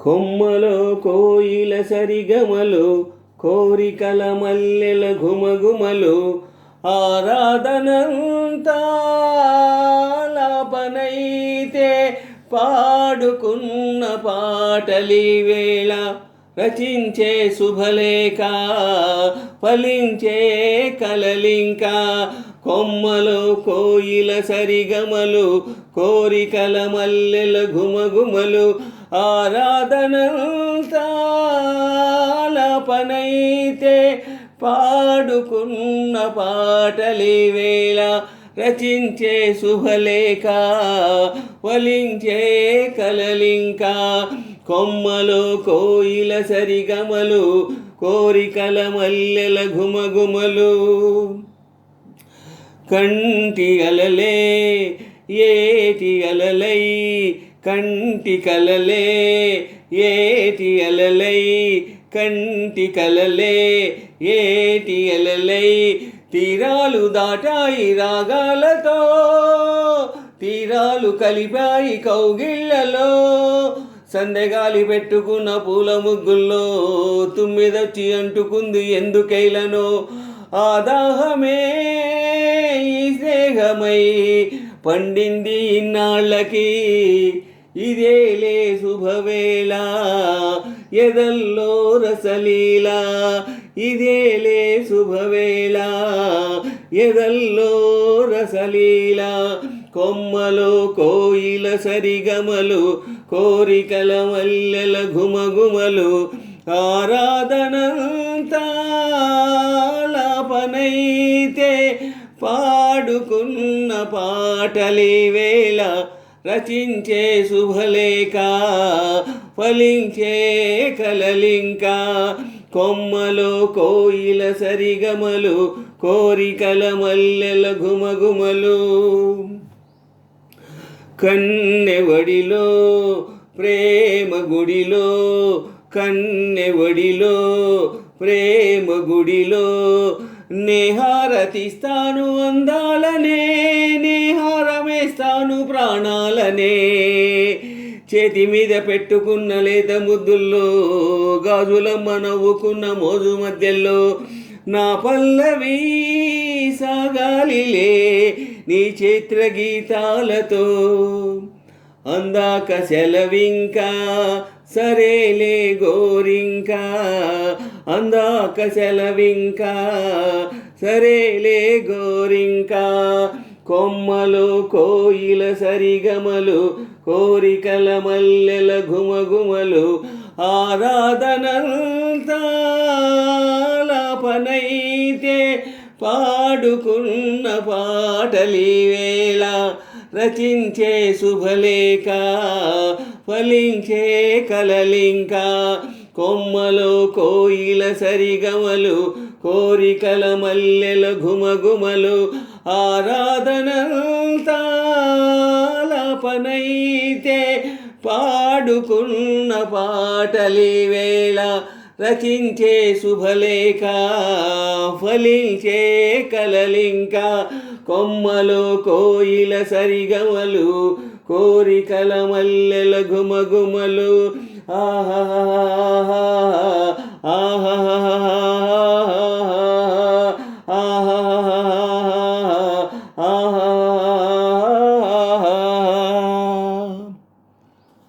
కొమ్మలో కోయిల సరిగమలు, కోరికల మల్లెల ఘుమఘుమలు, ఆరాధనంతా లాపనైతే పాడుకున్న పాటలి వేళ, రచించే శుభలేఖ ఫలించే కలలింకా. కొమ్మలో కోయిల సరిగమలు, కోరికల మల్లెల ఘుమఘుమలు, ఆరాధనంతా లాపనైతే పాడుకున్న పాటలి వేళ, రచించే శుభలేఖ ఫలించే కలలింకా. కొమ్మలో కోయిల సరిగమలు, కోరికల మల్లెల ఘుమఘుమలు, కంటి అలలే ఏటి అలలై, కంటి కలలే ఏటి అలలై, కంటి కలలే ఏటి అలలై, తీరాలు దాటాయి రాగాలతో, తీరాలు కలిపాయి కౌగిళ్ళలో, సందెగాలి పెట్టుకున్న పూల ముగ్గుల్లో తుమ్మిదొచ్చి అంటుకుంది ఎందుకైలనో. ఆదాహమే ఈ స్నేహమై పండింది ఇన్నాళ్ళకి, ఇదేలే శుభవేళ ఎదల్లో రసలీల, ఇదేలే శుభవేళ ఎదల్లో రసలీల. కొమ్మలో కోయిల సరిగమలు, కోరికల మల్లెల ఘుమఘుమలు, ఆరాధనంతా లాపనైతే పాడుకున్న పాటలి వేళ, రచించే శుభలేఖ ఫలించే కలలింకా. కొమ్మలో కోయిల సరిగమలు, కోరికల మల్లెల ఘుమఘుమలు, కన్నెవడిలో ప్రేమ గుడిలో, కన్నెవడిలో ప్రేమ గుడిలో, నేహారతిస్తాను అందాలనే, నేహారమేస్తాను ప్రాణాలనే, చేతి మీద పెట్టుకున్న లేత ముద్దుల్లో, గాజులమ్మ నవ్వుకున్న మోజు మధ్యలో, నా పల్లవి సాగాలిలే నీ చైత్ర గీతాలతో, అందాక సెలవింకా సరేలే గోరింకా, అందాక సెలవింకా సరేలే గోరింకా. కొమ్మలో కోయిల సరిగమలు, కోరికల మల్లెల ఘుమఘుమలు, ఆరాధనంతా లాపనైతే పాడుకున్న పాటలి వేళ, రచించే శుభలేఖ ఫలించే కలలింకా. కొమ్మలో కోయిల సరిగమలు, కోరికల మల్లెల ఘుమఘుమలు, ఆరాధనంతా లాపనైతే పాడుకున్న పాటలి వేళ, రచించే శుభలేఖ ఫలించే కలలింకా. కొమ్మలో కోయిల సరిగమలు, కోరికల మల్లెల ఘుమఘుమలు, ఆహా ఆహా.